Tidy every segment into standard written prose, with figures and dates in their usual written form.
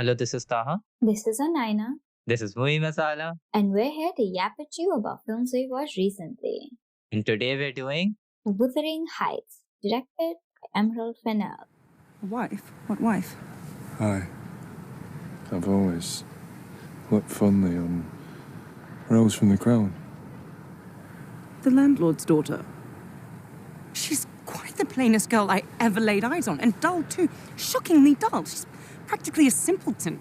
Hello, this is Taha. This is Anaina, This is Movie Masala. and we're here to yap at you about films we watched recently. And today we're doing Wuthering Heights, directed by Emerald Fennell. A wife? What wife? Aye. I've always looked fondly on Rose from the Crown. The landlord's daughter. She's quite the plainest girl I ever laid eyes on, and dull too. Shockingly dull. She's practically a simpleton.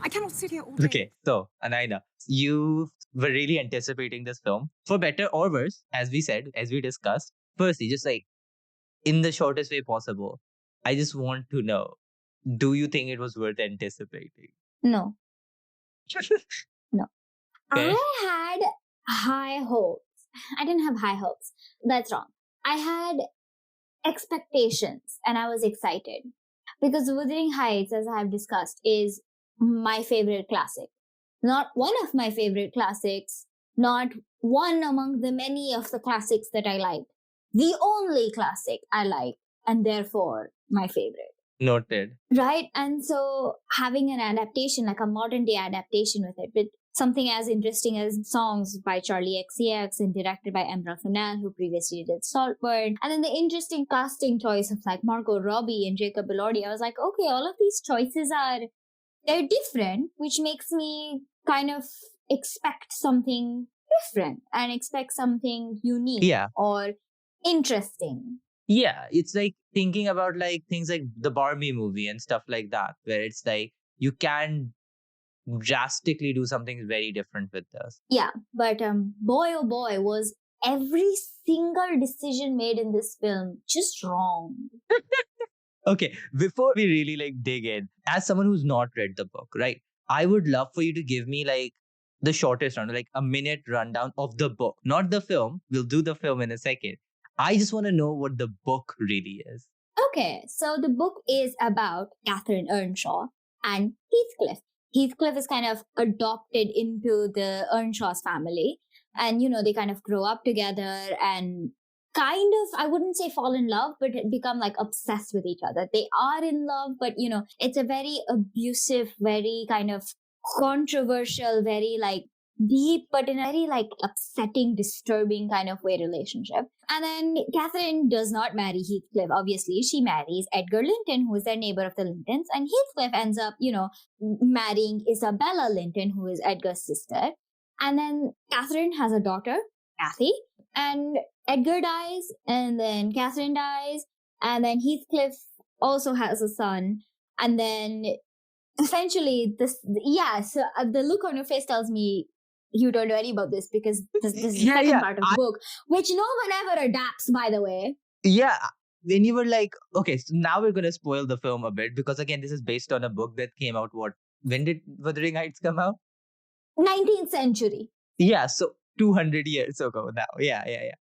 I cannot sit here all day. Okay, so Anaina, you were really anticipating this film for better or worse, as we said, as we discussed. Firstly, just like in the shortest way possible, I just want to know, do you think it was worth anticipating? No. Okay. I had high hopes. I didn't have high hopes. That's wrong. I had expectations and I was excited because Wuthering Heights, as I have discussed, is my favorite classic. Not one of my favorite classics, not one among the many of the classics that I like. The only classic I like, and therefore my favorite. Noted. Right? And so having an adaptation, like a modern day adaptation with it, with something as interesting as songs by Charlie XCX and directed by Emerald Fennell, who previously did Saltburn. And then the interesting casting choice of like Margot Robbie and Jacob Elordi. I was like, okay, all of these choices they're different, which makes me kind of expect something different and expect something unique Yeah. or interesting. Yeah, it's like thinking about like things like the Barbie movie and stuff like that, where it's like you can drastically do something very different with this. Yeah, but boy oh boy, was every single decision made in this film just wrong. Okay, before we really like dig in, as someone who's not read the book, right? I would love for you to give me like the shortest rundown, like a minute rundown of the book, not the film. We'll do the film in a second. I just want to know what the book really is. Okay, so the book is about Catherine Earnshaw and Heathcliff. Heathcliff is kind of adopted into the Earnshaw's family, and they kind of grow up together and kind of, I wouldn't say fall in love, but become like obsessed with each other. They are in love, but it's a very abusive, very kind of controversial, very like deep, but in a very like upsetting, disturbing kind of way relationship. And then Catherine does not marry Heathcliff. Obviously, she marries Edgar Linton, who is their neighbor of the Lintons, and Heathcliff ends up, marrying Isabella Linton, who is Edgar's sister. And then Catherine has a daughter, Kathy, and Edgar dies, and then Catherine dies, and then Heathcliff also has a son, and then essentially so the look on your face tells me you don't know any about this because this is the second part of the book, which no one ever adapts, by the way. Yeah. When you were like, okay, so now we're going to spoil the film a bit because again, this is based on a book that came out, when did Wuthering Heights come out? 19th century. Yeah, so 200 years ago now. Yeah.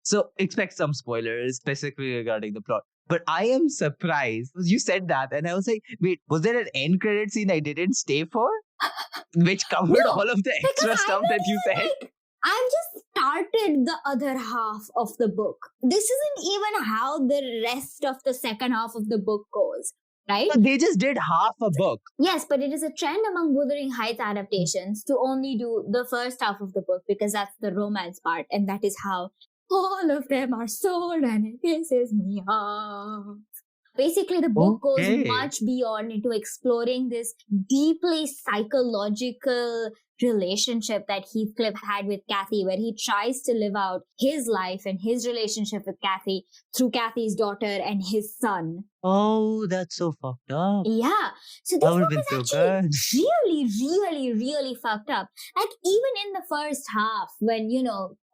So expect some spoilers specifically regarding the plot. But I am surprised. You said that and I was like, wait, was there an end credit scene I didn't stay for? Which covered all of the extra stuff that you said? I've just started the other half of the book. This isn't even how the rest of the second half of the book goes, right? But they just did half a book. Yes, but it is a trend among Wuthering Heights adaptations to only do the first half of the book because that's the romance part, and that is how all of them are sold, and it pisses me off. Basically, the book goes much beyond into exploring this deeply psychological relationship that Heathcliff had with Kathy, where he tries to live out his life and his relationship with Kathy through Kathy's daughter and his son. Oh, that's so fucked up. Yeah. So this book is actually really, really, really fucked up. Like, even in the first half, when,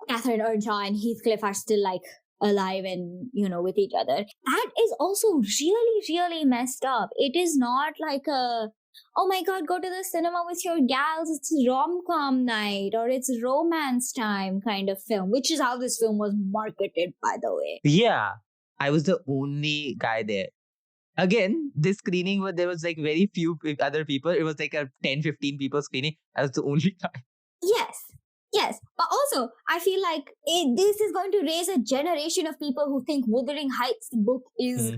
Catherine Earnshaw and Heathcliff are still like alive and, with each other, that is also really, really messed up. It is not like a, oh my God, go to the cinema with your gals, it's rom-com night or it's romance time kind of film, which is how this film was marketed, by the way. Yeah, I was the only guy there. Again, this screening where there was like very few other people. It was like a 10-15 people screening. I was the only guy. Yes, but also I feel like this is going to raise a generation of people who think Wuthering Heights book is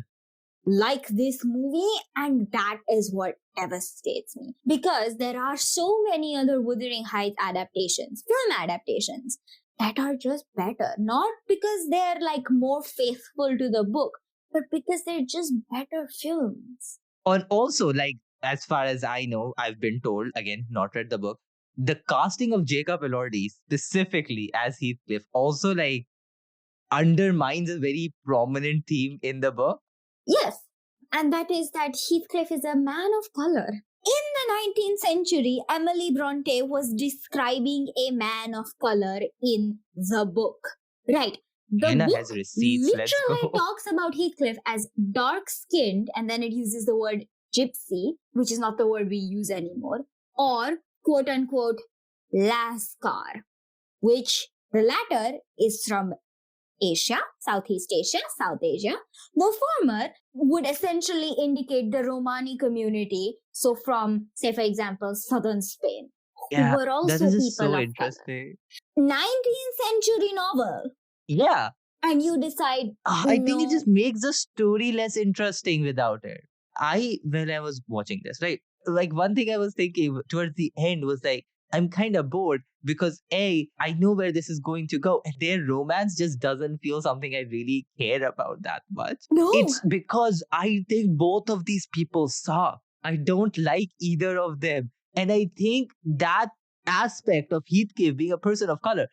like this movie, and that is what devastates me. Because there are so many other Wuthering Heights adaptations, film adaptations, that are just better. Not because they're like more faithful to the book, but because they're just better films. And also, like, as far as I know, I've been told, again, not read the book, the casting of Jacob Elordi specifically as Heathcliff also like undermines a very prominent theme in the book. Yes, and that is that Heathcliff is a man of color. In the 19th century, Emily Bronte was describing a man of color in the book. Right. The Hannah book has receipts. Let's literally go. talks about Heathcliff as dark-skinned, and then it uses the word gypsy, which is not the word we use anymore, or quote-unquote Lascar, which the latter is from Asia, Southeast Asia, South Asia. The former would essentially indicate the Romani community. So from, say, for example, southern Spain, who Yeah, were that also is just people so of color. interesting. 19th century novel. Yeah, And you decide, I think it no. just makes the story less interesting without it. When I was watching this, right? Like one thing I was thinking towards the end was like, I'm kind of bored because I know where this is going to go. And their romance just doesn't feel something I really care about that much. No. It's because I think both of these people suck. I don't like either of them. And I think that aspect of Heathcliff being a person of color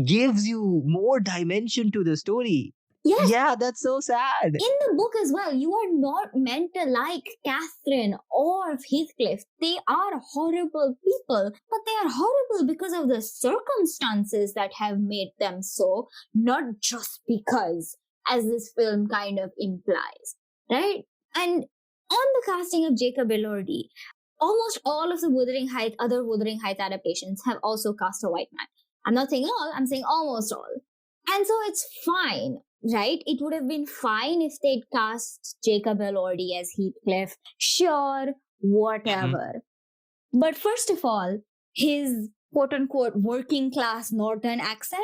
gives you more dimension to the story. Yes. Yeah, that's so sad. In the book as well, you are not meant to like Catherine or Heathcliff. They are horrible people, but they are horrible because of the circumstances that have made them so, not just because, as this film kind of implies, right? And on the casting of Jacob Elordi, almost all of the other Wuthering Heights adaptations have also cast a white man. I'm not saying all, I'm saying almost all. And so it's fine, right? It would have been fine if they'd cast Jacob Elordi as Heathcliff. Sure, whatever. But first of all, his quote-unquote working class northern accent,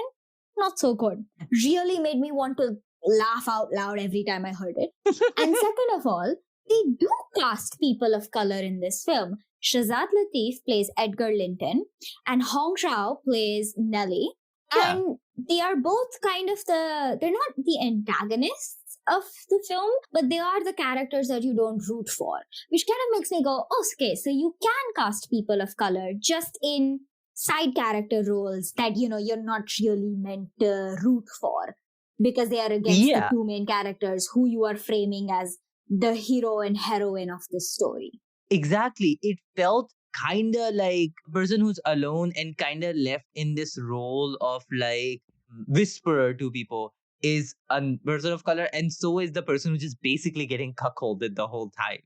not so good. Really made me want to laugh out loud every time I heard it. And second of all, they do cast people of color in this film. Shazad Latif plays Edgar Linton, and Hong Zhao plays Nellie. Yeah. And they are both kind of they're not the antagonists of the film, but they are the characters that you don't root for, which kind of makes me go, oh, okay, so you can cast people of color just in side character roles that, you're not really meant to root for because they are against the two main characters who you are framing as the hero and heroine of the story. Exactly. It felt kind of like a person who's alone and kind of left in this role of like whisperer to people is a person of color, and so is the person who's just basically getting cuckolded the whole time.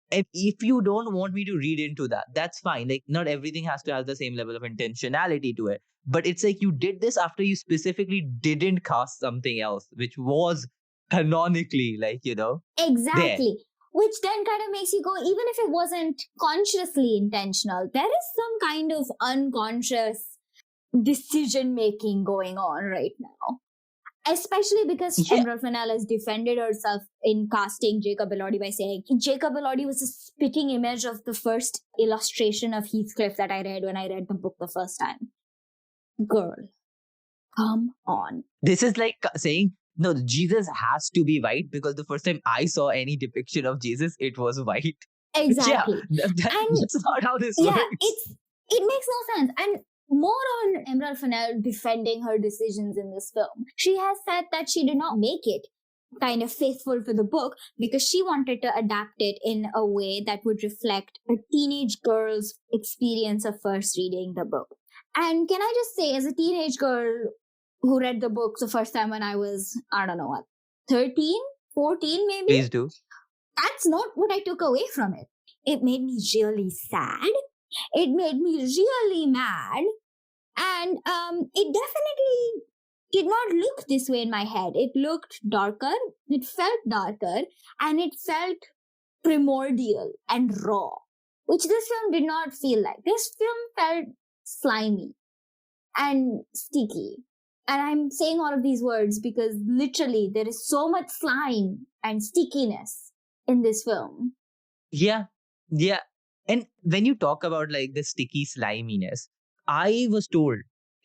And if you don't want me to read into that, that's fine. Like, not everything has to have the same level of intentionality to it. But it's like you did this after you specifically didn't cast something else, which was canonically, like, Exactly. there. Which then kind of makes you go, even if it wasn't consciously intentional, there is some kind of unconscious decision making going on right now. Especially because Emerald Fennell has defended herself in casting Jacob Elordi by saying Jacob Elordi was a spitting image of the first illustration of Heathcliff that I read when I read the book the first time. Girl, come on. This is like saying, no, Jesus has to be white because the first time I saw any depiction of Jesus, it was white. Exactly. Yeah, that's not how this works. It makes no sense. And more on Emerald Fennell defending her decisions in this film. She has said that she did not make it kind of faithful to the book because she wanted to adapt it in a way that would reflect a teenage girl's experience of first reading the book. And can I just say, as a teenage girl who read the book the first time when I was, 13, 14 maybe? Please do. That's not what I took away from it. It made me really sad. It made me really mad. And it definitely did not look this way in my head. It looked darker, it felt darker, and it felt primordial and raw, which this film did not feel like. This film felt slimy and sticky. And I'm saying all of these words because literally there is so much slime and stickiness in this film. Yeah, yeah. And when you talk about like the sticky sliminess, I was told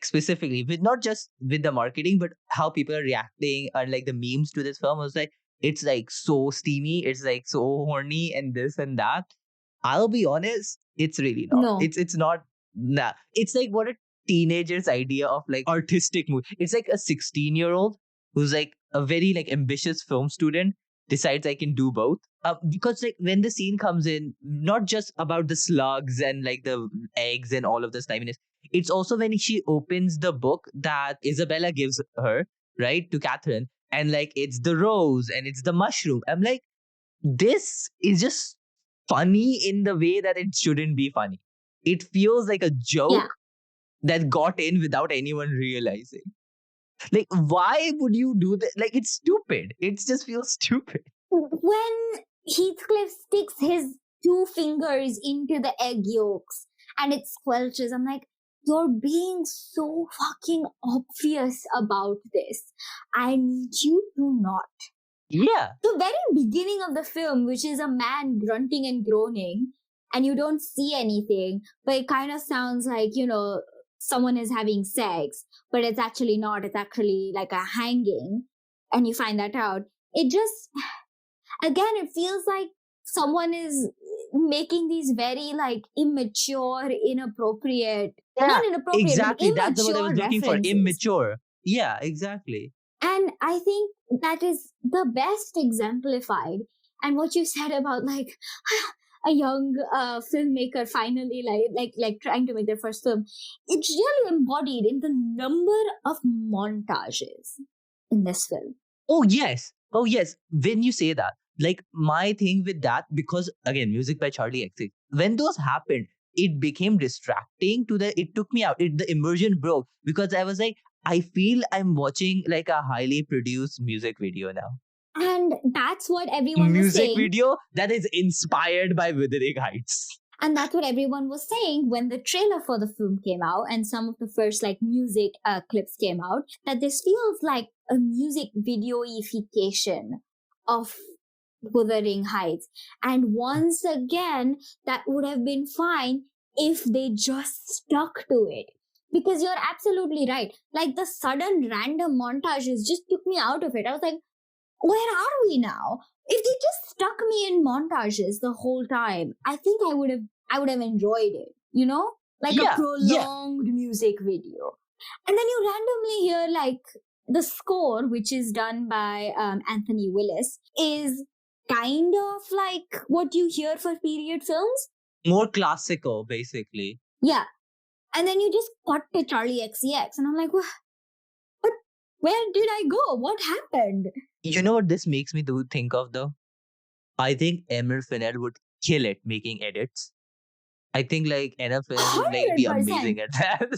specifically with not just with the marketing, but how people are reacting and like the memes to this film was like, it's like so steamy, it's like so horny and this and that. I'll be honest, it's really not. No. It's not. Nah. It's like what a teenager's idea of like artistic movie. It's like a 16-year-old who's like a very like ambitious film student decides I can do both. Because like when the scene comes in, not just about the slugs and like the eggs and all of the sliminess, it's also when she opens the book that Isabella gives her, right, to Catherine, and like it's the rose and it's the mushroom. I'm like, this is just funny in the way that it shouldn't be funny. It feels like a Yeah. joke that got in without anyone realizing. Like, why would you do that? Like, it's stupid. It just feels stupid. When Heathcliff sticks his two fingers into the egg yolks and it squelches, I'm like, you're being so fucking obvious about this. I need you to not. Yeah. The very beginning of the film, which is a man grunting and groaning, and you don't see anything, but it kind of sounds like, someone is having sex, but it's actually not. It's actually like a hanging, and you find that out. It just, again, it feels like someone is making these very like immature, inappropriate, not inappropriate, exactly. but That's what I was immature looking for. references. Immature. Yeah, exactly. And I think that is the best exemplified. And what you said about like a young filmmaker finally like trying to make their first film, it's really embodied in the number of montages in this film. Oh, yes. Oh, yes. When you say that, like my thing with that, because again, music by Charlie XC, when those happened, it became distracting it took me out. The immersion broke because I was like, I feel I'm watching like a highly produced music video now. And that's what everyone was Music saying. video that is inspired by Wuthering Heights. And that's what everyone was saying when the trailer for the film came out and some of the first like music clips came out, that this feels like a music videoification of Wuthering Heights. And once again, that would have been fine if they just stuck to it. Because you're absolutely right. Like the sudden random montages just took me out of it. I was like, where are we now? If they just stuck me in montages the whole time, I think I would have enjoyed it, like a prolonged music video. And then you randomly hear like the score, which is done by Anthony Willis, is kind of like what you hear for period films. More classical, basically. Yeah. And then you just cut to Charlie XCX, and I'm like, what? Where did I go? What happened? You know what this makes me think of though? I think Emerald Fennell would kill it making edits. I think like Emerald Fennell would like be 100%. amazing at that.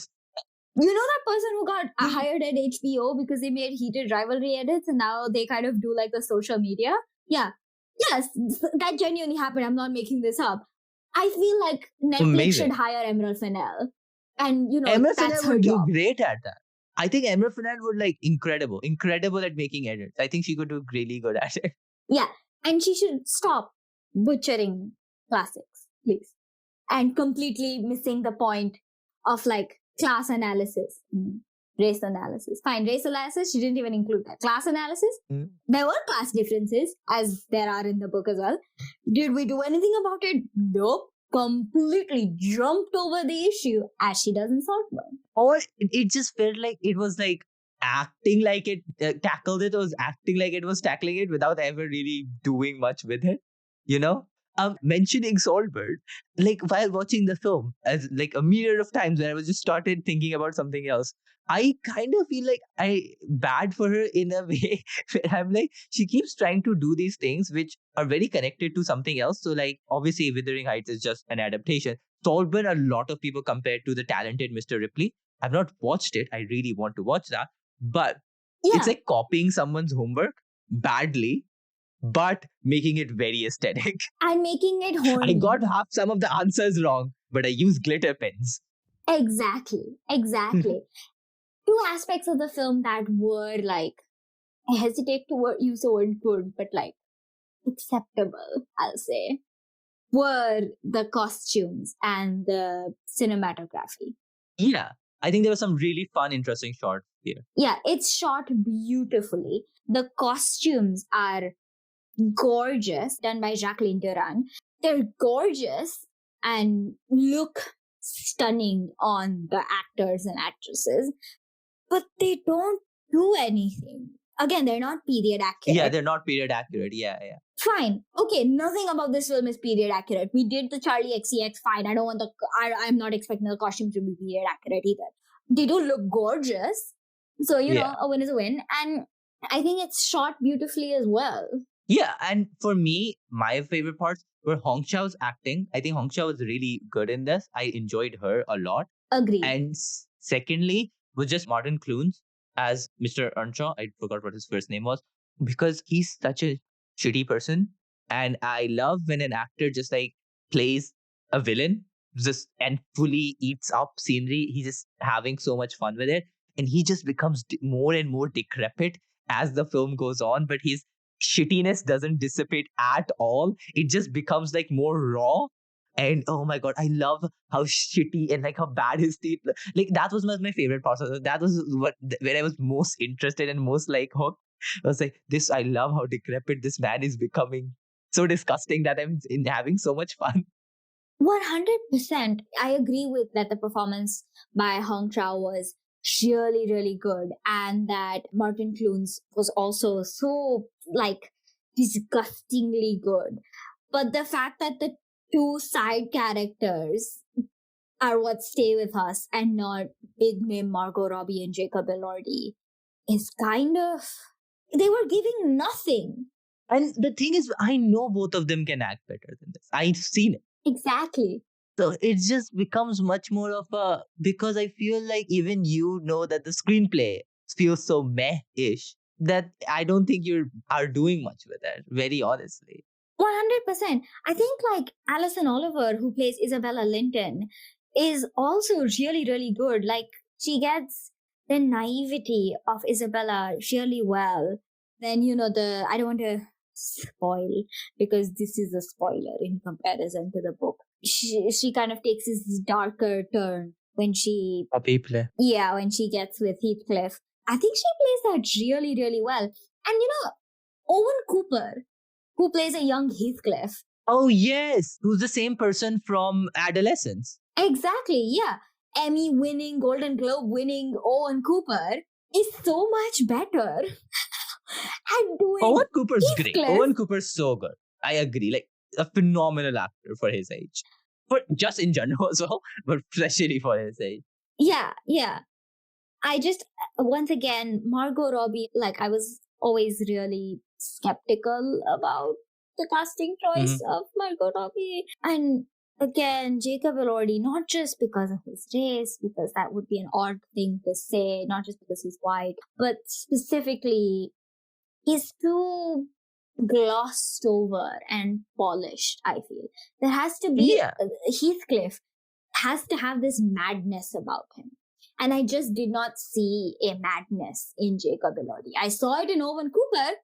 You know that person who got hired at HBO because they made heated rivalry edits and now they kind of do like the social media? Yeah. Yes, that genuinely happened. I'm not making this up. I feel like Netflix should hire Emerald Fennell. And, Emerald that's Fennell her would job. do great at that. I think Emerald Fennell would like incredible at making edits. I think she could do really good at it. Yeah. And she should stop butchering classics, please. And completely missing the point of like class analysis, race analysis. Fine, race analysis, she didn't even include that. Class analysis, there were class differences, as there are in the book as well. Did we do anything about it? Nope. Completely jumped over the issue as she does in Saltburn. Or it just felt like it was like acting like it tackled it, or was acting like it was tackling it without ever really doing much with it, mentioning Saltburn, like while watching the film, as like a myriad of times when I was just started thinking about something else, I kind of feel like I bad for her in a way where I'm like, she keeps trying to do these things which are very connected to something else. So like obviously Wuthering Heights is just an adaptation. Saltburn, a lot of people compare to the talented Mr. Ripley. I've not watched it. I really want to watch that. But it's like copying someone's homework badly, but making it very aesthetic. And making it horny. I got half some of the answers wrong, but I used glitter pens. Exactly. Two aspects of the film that were like, I hesitate to use the word good, but like acceptable, I'll say, were the costumes and the cinematography. Yeah. I think there were some really fun, interesting shots here. Yeah, it's shot beautifully. The costumes are gorgeous, done by Jacqueline Duran. They're gorgeous and look stunning on the actors and actresses, but they don't do anything. Again, they're not period accurate. Yeah, they're not period accurate. Yeah. Fine. Okay, nothing about this film is period accurate. We did the Charlie XCX, fine. I'm not expecting the costume to be period accurate either. They do look gorgeous. So, Yeah. a win is a win. And I think it's shot beautifully as well. Yeah, and for me, my favorite parts were Hong Xiao's acting. I think Hong Xiao was really good in this. I enjoyed her a lot. Agreed. And secondly, was just Martin Clunes as Mr. Earnshaw. I forgot what his first name was, because he's such a shitty person. And I love when an actor just like plays a villain just and fully eats up scenery. He's just having so much fun with it. And he just becomes more and more decrepit as the film goes on. But his shittiness doesn't dissipate at all. It just becomes like more raw. And oh my god, I love how shitty and like how bad his teeth look. Like that was my favorite part. So that was where I was most interested and most like hooked. I was like, this, I love how decrepit this man is becoming. So disgusting that I'm having so much fun. 100%. I agree with that. The performance by Hong Chao was really, really good. And that Martin Clunes was also so like disgustingly good. But the fact that the two side characters are what stay with us and not big name Margot Robbie and Jacob Elordi is kind of, they were giving nothing. And the thing is, I know both of them can act better than this. I've seen it. Exactly. So it just becomes much more of a, because I feel like even you know that the screenplay feels so meh-ish that I don't think you are doing much with it, very honestly. 100%. I think like Alison Oliver, who plays Isabella Linton, is also really, really good. Like she gets the naivety of Isabella really well. Then, I don't want to spoil because this is a spoiler in comparison to the book. She kind of takes this darker turn when she Puppy play. Yeah, when she gets with Heathcliff. I think she plays that really, really well. And Owen Cooper, who plays a young Heathcliff. Oh yes, who's the same person from Adolescence. Exactly, yeah. Emmy winning, Golden Globe winning Owen Cooper is so much better at doing Owen Cooper's great. Heathcliff. Owen Cooper's so good. I agree. Like a phenomenal actor for his age. For just in general as well, but especially for his age. Yeah. I just, once again, Margot Robbie, like I was always really skeptical about the casting choice of Margot Robbie. And again, Jacob Elordi, not just because of his race, because that would be an odd thing to say, not just because he's white, but specifically, he's too glossed over and polished, I feel. There has to be, Heathcliff has to have this madness about him. And I just did not see a madness in Jacob Elordi. I saw it in Owen Cooper,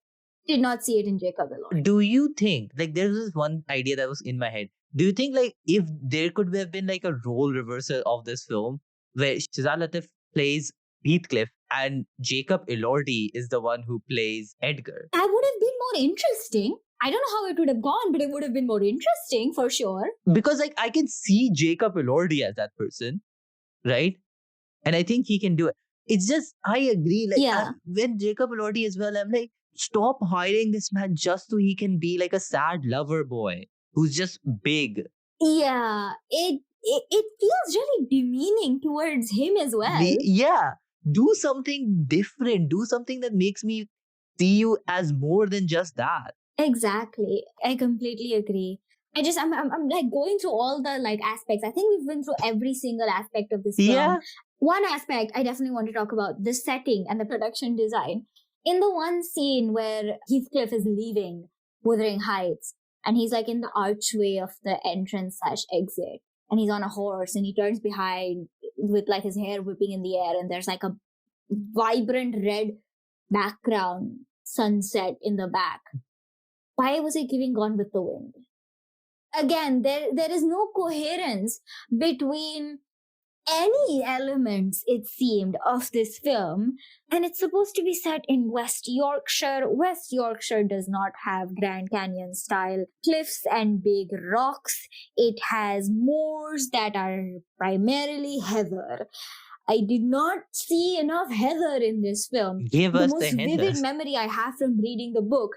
did not see it in Jacob Elordi. Do you think, like there's this one idea that was in my head. Do you think like if there could have been like a role reversal of this film where Shazad Latif plays Heathcliff and Jacob Elordi is the one who plays Edgar? That would have been more interesting. I don't know how it would have gone, but it would have been more interesting for sure. Because like I can see Jacob Elordi as that person, right? And I think he can do it. It's just, I agree. Like when Jacob Elordi as well, I'm like, stop hiring this man just so he can be like a sad lover boy who's just big. Yeah, it feels really demeaning towards him as well. Do something different. Do something that makes me see you as more than just that. Exactly. I completely agree. I'm like going through all the like aspects. I think we've been through every single aspect of this film. Yeah. One aspect I definitely want to talk about, the setting and the production design. In the one scene where Heathcliff is leaving Wuthering Heights and he's like in the archway of the entrance/exit and he's on a horse and he turns behind with like his hair whipping in the air and there's like a vibrant red background sunset in the back. why was he giving Gone with the Wind? Again, there is no coherence between any elements, it seemed, of this film. And it's supposed to be set in West Yorkshire. West Yorkshire does not have Grand Canyon style cliffs and big rocks. It has moors that are primarily heather. I did not see enough heather in this film. Give The us most the vivid heather. memory I have from reading the book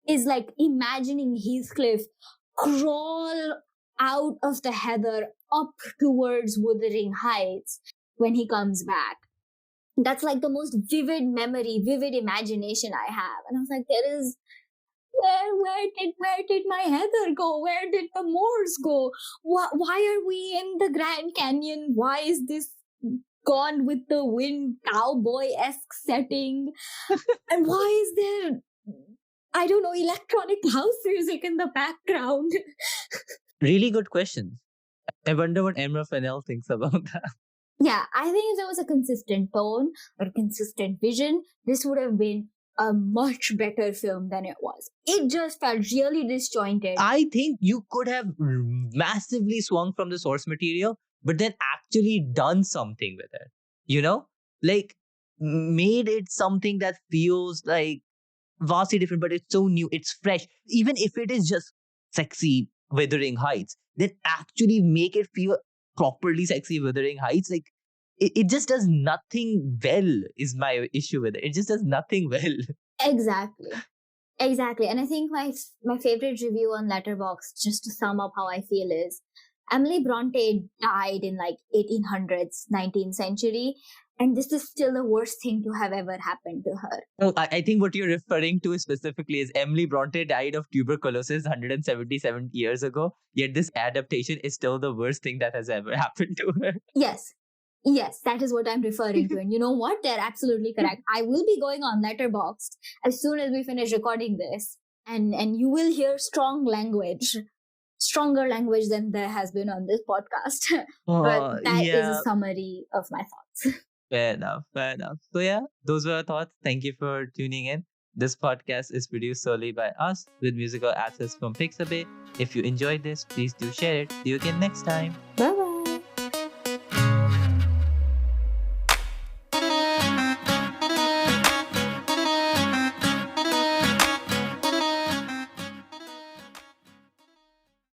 is like imagining Heathcliff crawl out of the heather up towards Wuthering Heights when he comes back. That's like the most vivid memory, vivid imagination I have. And I was like, where did my heather go? Where did the moors go? Why are we in the Grand Canyon? Why is this Gone with the Wind cowboy-esque setting? And why is there, I don't know, electronic house music in the background? Really good questions. I wonder what Emma Fennell thinks about that. Yeah, I think if there was a consistent tone or consistent vision, this would have been a much better film than it was. It just felt really disjointed. I think you could have massively swung from the source material, but then actually done something with it. You know? Like, made it something that feels like vastly different, but it's so new, it's fresh. Even if it is just sexy Wuthering Heights, then actually make it feel properly sexy Wuthering Heights. Like, it just does nothing well, is my issue with it. It just does nothing well. Exactly. And I think my favorite review on Letterboxd, just to sum up how I feel, is Emily Bronte died in like 1800s, 19th century, and this is still the worst thing to have ever happened to her. Oh, I think what you're referring to specifically is Emily Bronte died of tuberculosis 177 years ago, yet this adaptation is still the worst thing that has ever happened to her. Yes, that is what I'm referring to. And you know what? They're absolutely correct. I will be going on Letterboxd as soon as we finish recording this, and you will hear stronger language than there has been on this podcast. But that is a summary of my thoughts. Fair enough. So yeah, those were our thoughts. Thank you for tuning in. This podcast is produced solely by us with musical assets from Pixabay. If you enjoyed this, please do share it. See you again next time. Bye.